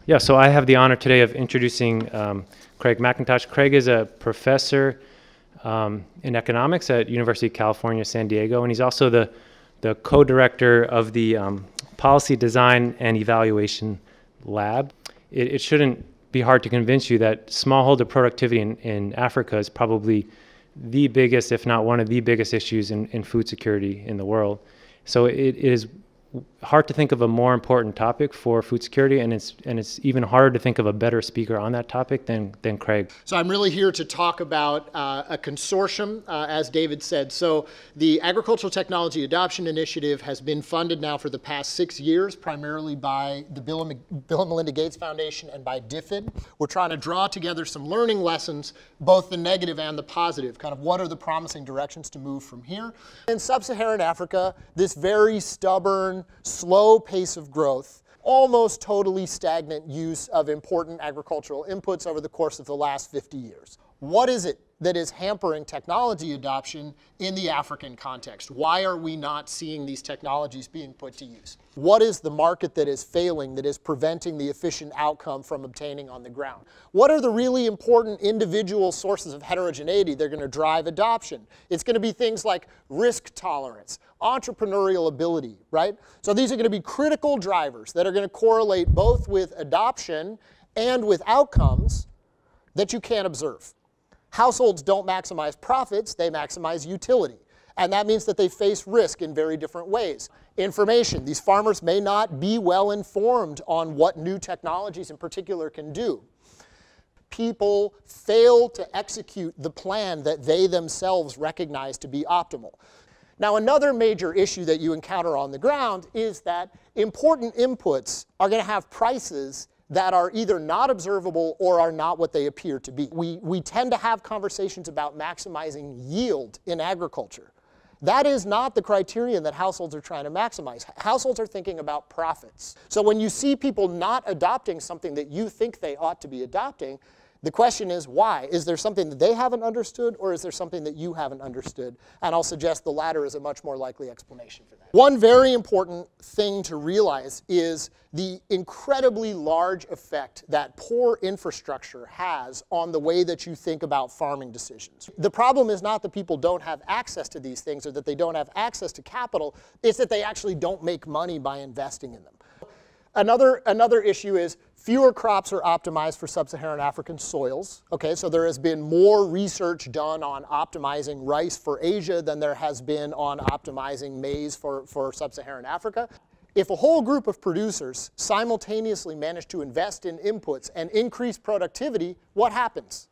Yeah, so I have the honor today of introducing Craig McIntosh. Craig is a professor in economics at University of California, San Diego, and he's also the co-director of the Policy Design and Evaluation Lab. It shouldn't be hard to convince you that smallholder productivity in Africa is probably the biggest, if not one of the biggest issues in food security in the world. So it is hard to think of a more important topic for food security, and it's even harder to think of a better speaker on that topic than Craig. So I'm really here to talk about a consortium, as David said. So the Agricultural Technology Adoption Initiative has been funded now for the past 6 years, primarily by the Bill and Melinda Gates Foundation and by DFID. We're trying to draw together some learning lessons, both the negative and the positive, kind of what are the promising directions to move from here. In sub-Saharan Africa, this very stubborn, slow pace of growth, almost totally stagnant use of important agricultural inputs over the course of the last 50 years. What is it that is hampering technology adoption in the African context? Why are we not seeing these technologies being put to use? What is the market that is failing, that is preventing the efficient outcome from obtaining on the ground? What are the really important individual sources of heterogeneity that are going to drive adoption? It's going to be things like risk tolerance, entrepreneurial ability, right? So these are going to be critical drivers that are going to correlate both with adoption and with outcomes that you can't observe. Households don't maximize profits, they maximize utility. And that means that they face risk in very different ways. Information. These farmers may not be well informed on what new technologies in particular can do. People fail to execute the plan that they themselves recognize to be optimal. Now, another major issue that you encounter on the ground is that important inputs are going to have prices that are either not observable or are not what they appear to be. We tend to have conversations about maximizing yield in agriculture. That is not the criterion that households are trying to maximize. Households are thinking about profits. So when you see people not adopting something that you think they ought to be adopting, the question is why? Is there something that they haven't understood, or is there something that you haven't understood? And I'll suggest the latter is a much more likely explanation for that. One very important thing to realize is the incredibly large effect that poor infrastructure has on the way that you think about farming decisions. The problem is not that people don't have access to these things or that they don't have access to capital, it's that they actually don't make money by investing in them. Another issue is fewer crops are optimized for sub-Saharan African soils. Okay, so there has been more research done on optimizing rice for Asia than there has been on optimizing maize for sub-Saharan Africa. If a whole group of producers simultaneously manage to invest in inputs and increase productivity, what happens?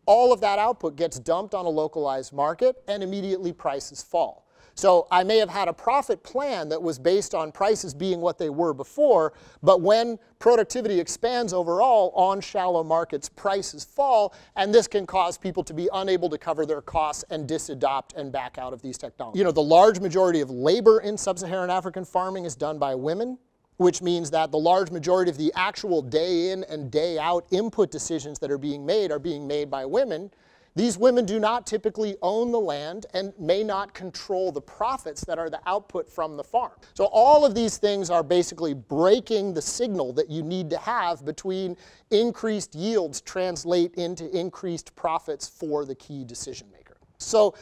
All of that output gets dumped on a localized market and immediately prices fall. So I may have had a profit plan that was based on prices being what they were before, but when productivity expands overall on shallow markets, prices fall, and this can cause people to be unable to cover their costs and disadopt and back out of these technologies. You know, the large majority of labor in sub-Saharan African farming is done by women, which means that the large majority of the actual day in and day out input decisions that are being made by women. These women do not typically own the land and may not control the profits that are the output from the farm. So all of these things are basically breaking the signal that you need to have between increased yields translate into increased profits for the key decision maker. So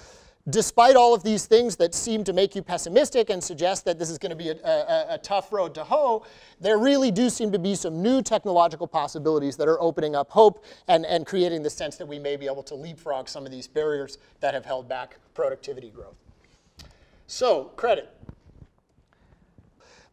despite all of these things that seem to make you pessimistic and suggest that this is going to be a tough road to hoe, there really do seem to be some new technological possibilities that are opening up hope and creating the sense that we may be able to leapfrog some of these barriers that have held back productivity growth. So, credit.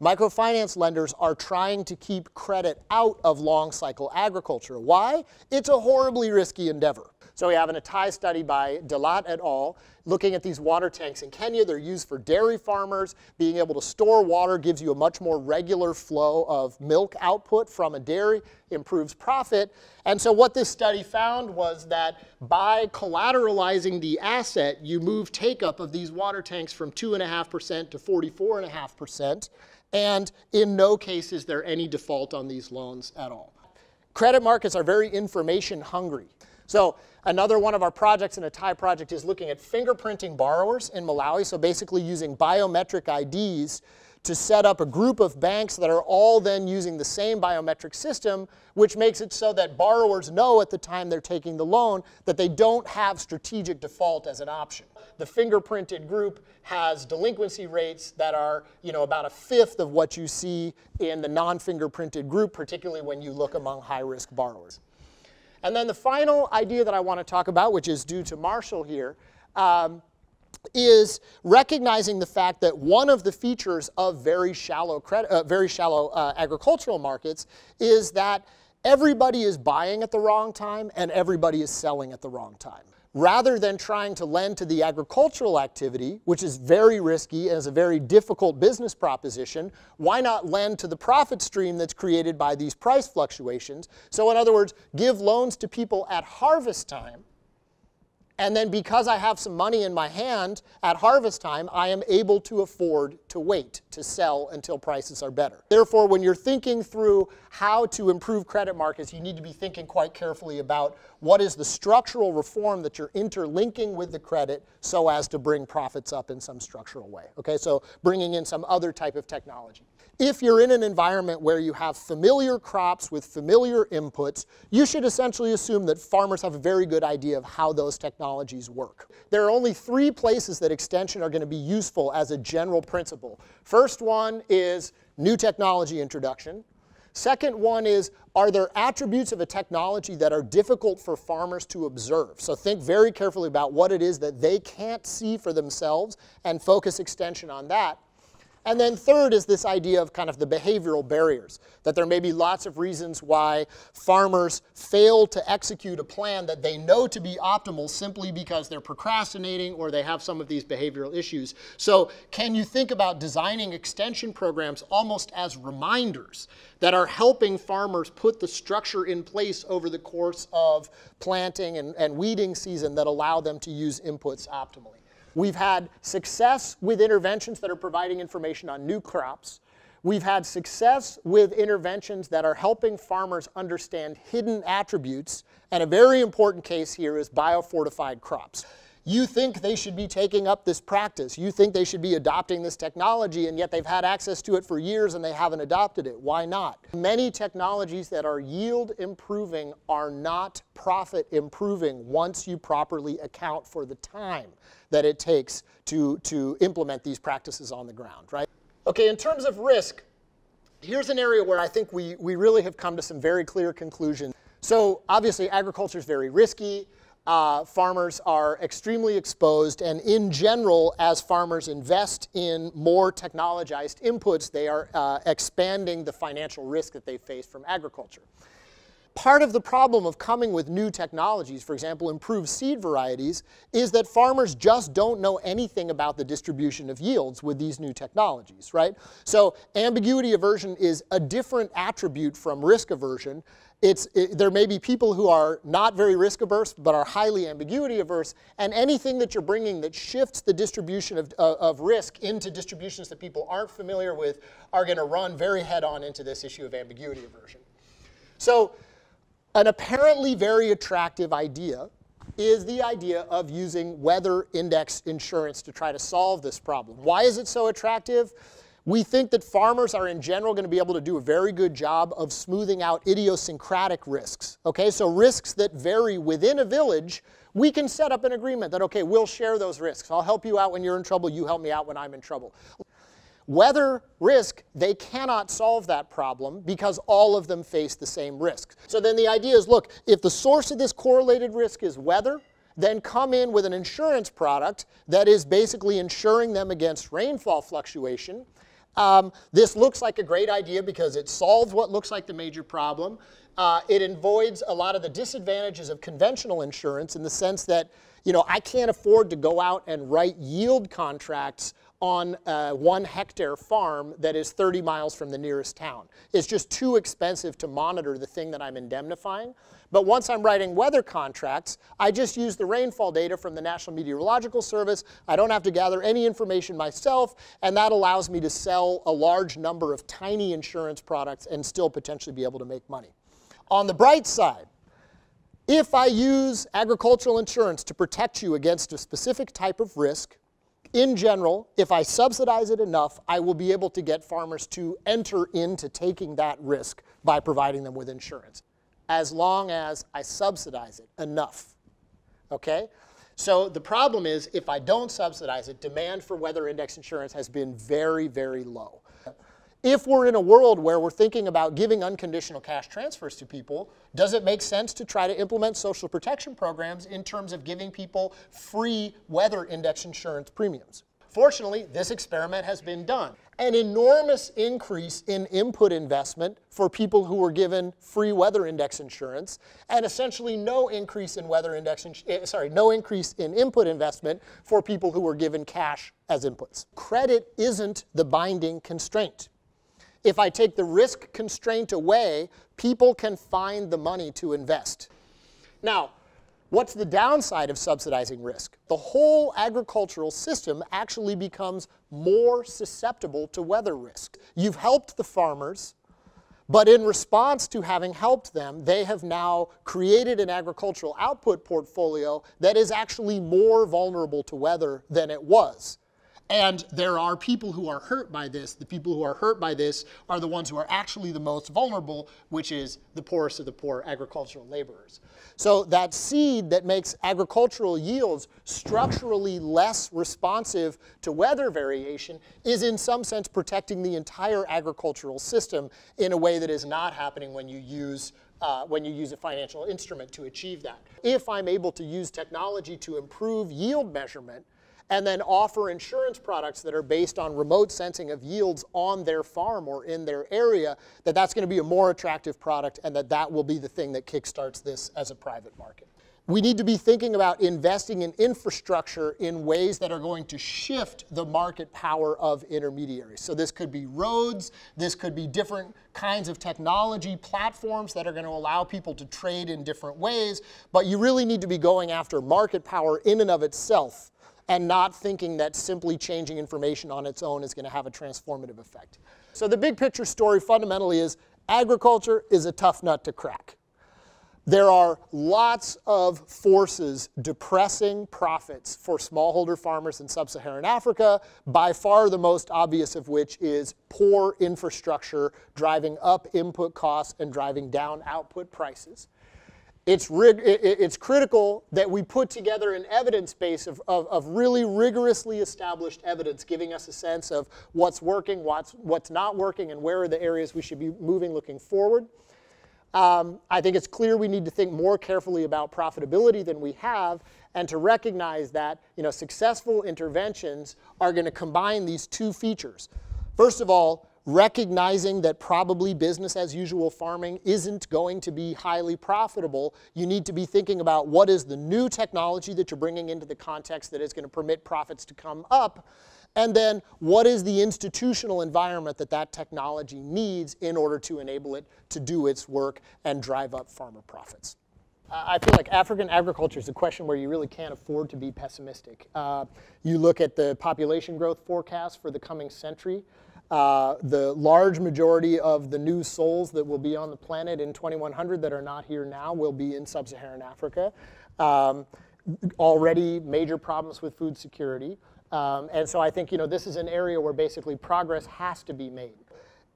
Microfinance lenders are trying to keep credit out of long cycle agriculture. Why? It's a horribly risky endeavor. So we have an Atai study by Delat et al. Looking at these water tanks in Kenya. They're used for dairy farmers. Being able to store water gives you a much more regular flow of milk output from a dairy, improves profit. And so what this study found was that by collateralizing the asset, you move take-up of these water tanks from 2.5% to 44.5%. And in no case is there any default on these loans at all. Credit markets are very information hungry. So another one of our projects, an Atai project, is looking at fingerprinting borrowers in Malawi. So basically using biometric IDs to set up a group of banks that are all then using the same biometric system, which makes it so that borrowers know at the time they're taking the loan that they don't have strategic default as an option. The fingerprinted group has delinquency rates that are, about a fifth of what you see in the non-fingerprinted group, particularly when you look among high-risk borrowers. And then the final idea that I want to talk about, which is due to Marshall here, is recognizing the fact that one of the features of very shallow agricultural markets is that everybody is buying at the wrong time and everybody is selling at the wrong time. Rather than trying to lend to the agricultural activity, which is very risky and is a very difficult business proposition, why not lend to the profit stream that's created by these price fluctuations? So in other words, give loans to people at harvest time, and then because I have some money in my hand at harvest time, I am able to afford to wait, to sell until prices are better. Therefore, when you're thinking through how to improve credit markets, you need to be thinking quite carefully about what is the structural reform that you're interlinking with the credit so as to bring profits up in some structural way. Okay, so bringing in some other type of technology. If you're in an environment where you have familiar crops with familiar inputs, you should essentially assume that farmers have a very good idea of how those technologies work. There are only 3 places that extension are going to be useful as a general principle. First one is new technology introduction. Second one is, are there attributes of a technology that are difficult for farmers to observe? So think very carefully about what it is that they can't see for themselves and focus extension on that. And then third is this idea of kind of the behavioral barriers, that there may be lots of reasons why farmers fail to execute a plan that they know to be optimal simply because they're procrastinating or they have some of these behavioral issues. So can you think about designing extension programs almost as reminders that are helping farmers put the structure in place over the course of planting and weeding season that allow them to use inputs optimally? We've had success with interventions that are providing information on new crops. We've had success with interventions that are helping farmers understand hidden attributes. And a very important case here is biofortified crops. You think they should be taking up this practice. You think they should be adopting this technology, and yet they've had access to it for years and they haven't adopted it. Why not? Many technologies that are yield improving are not profit improving once you properly account for the time that it takes to implement these practices on the ground, right? Okay, in terms of risk, here's an area where I think we really have come to some very clear conclusions. So obviously agriculture is very risky. Farmers are extremely exposed, and in general, as farmers invest in more technologized inputs, they are expanding the financial risk that they face from agriculture. Part of the problem of coming with new technologies, for example, improved seed varieties, is that farmers just don't know anything about the distribution of yields with these new technologies, right? So ambiguity aversion is a different attribute from risk aversion. There may be people who are not very risk averse but are highly ambiguity averse, and anything that you're bringing that shifts the distribution of risk into distributions that people aren't familiar with are going to run very head on into this issue of ambiguity aversion. So an apparently very attractive idea is the idea of using weather index insurance to try to solve this problem. Why is it so attractive? We think that farmers are in general going to be able to do a very good job of smoothing out idiosyncratic risks. Okay, so risks that vary within a village, we can set up an agreement that, okay, we'll share those risks. I'll help you out when you're in trouble, you help me out when I'm in trouble. Weather risk, they cannot solve that problem because all of them face the same risks. So then the idea is, look, if the source of this correlated risk is weather, then come in with an insurance product that is basically insuring them against rainfall fluctuation. This looks like a great idea because it solves what looks like the major problem. It avoids a lot of the disadvantages of conventional insurance in the sense that, I can't afford to go out and write yield contracts on a 1 hectare farm that is 30 miles from the nearest town. It's just too expensive to monitor the thing that I'm indemnifying. But once I'm writing weather contracts, I just use the rainfall data from the National Meteorological Service. I don't have to gather any information myself, and that allows me to sell a large number of tiny insurance products and still potentially be able to make money. On the bright side, if I use agricultural insurance to protect you against a specific type of risk, In general, if I subsidize it enough, I will be able to get farmers to enter into taking that risk by providing them with insurance, as long as I subsidize it enough, okay? So the problem is, if I don't subsidize it, demand for weather index insurance has been very, very low. If we're in a world where we're thinking about giving unconditional cash transfers to people, does it make sense to try to implement social protection programs in terms of giving people free weather index insurance premiums? Fortunately, this experiment has been done. An enormous increase in input investment for people who were given free weather index insurance, and essentially no increase in no increase in input investment for people who were given cash as inputs. Credit isn't the binding constraint. If I take the risk constraint away, people can find the money to invest. Now, what's the downside of subsidizing risk? The whole agricultural system actually becomes more susceptible to weather risk. You've helped the farmers, but in response to having helped them, they have now created an agricultural output portfolio that is actually more vulnerable to weather than it was. And there are people who are hurt by this. The people who are hurt by this are the ones who are actually the most vulnerable, which is the poorest of the poor, agricultural laborers. So that seed that makes agricultural yields structurally less responsive to weather variation is in some sense protecting the entire agricultural system in a way that is not happening when you use a financial instrument to achieve that. If I'm able to use technology to improve yield measurement, and then offer insurance products that are based on remote sensing of yields on their farm or in their area, that's going to be a more attractive product, and that will be the thing that kickstarts this as a private market. We need to be thinking about investing in infrastructure in ways that are going to shift the market power of intermediaries. So this could be roads, this could be different kinds of technology platforms that are going to allow people to trade in different ways, but you really need to be going after market power in and of itself, and not thinking that simply changing information on its own is going to have a transformative effect. So the big picture story fundamentally is agriculture is a tough nut to crack. There are lots of forces depressing profits for smallholder farmers in sub-Saharan Africa, by far the most obvious of which is poor infrastructure driving up input costs and driving down output prices. It's critical that we put together an evidence base of really rigorously established evidence, giving us a sense of what's working, what's not working, and where are the areas we should be moving looking forward. I think it's clear we need to think more carefully about profitability than we have, and to recognize that successful interventions are going to combine these two features. First of all, recognizing that probably business as usual farming isn't going to be highly profitable, you need to be thinking about what is the new technology that you're bringing into the context that is going to permit profits to come up, and then what is the institutional environment that technology needs in order to enable it to do its work and drive up farmer profits. I feel like African agriculture is a question where you really can't afford to be pessimistic. You look at the population growth forecast for the coming century. The large majority of the new souls that will be on the planet in 2100 that are not here now will be in sub-Saharan Africa. Already major problems with food security. And so I think this is an area where basically progress has to be made.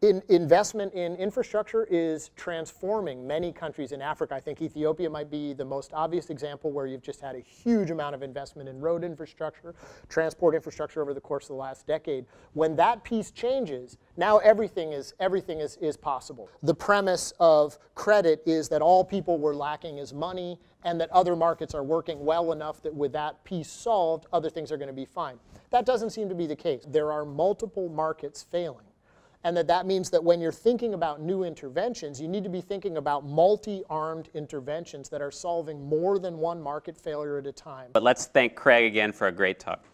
Investment in infrastructure is transforming many countries in Africa. I think Ethiopia might be the most obvious example where you've just had a huge amount of investment in road infrastructure, transport infrastructure over the course of the last decade. When that piece changes, now everything is possible. The premise of credit is that all people were lacking is money, and that other markets are working well enough that with that piece solved, other things are going to be fine. That doesn't seem to be the case. There are multiple markets failing. And that means that when you're thinking about new interventions, you need to be thinking about multi-armed interventions that are solving more than one market failure at a time. But let's thank Craig again for a great talk.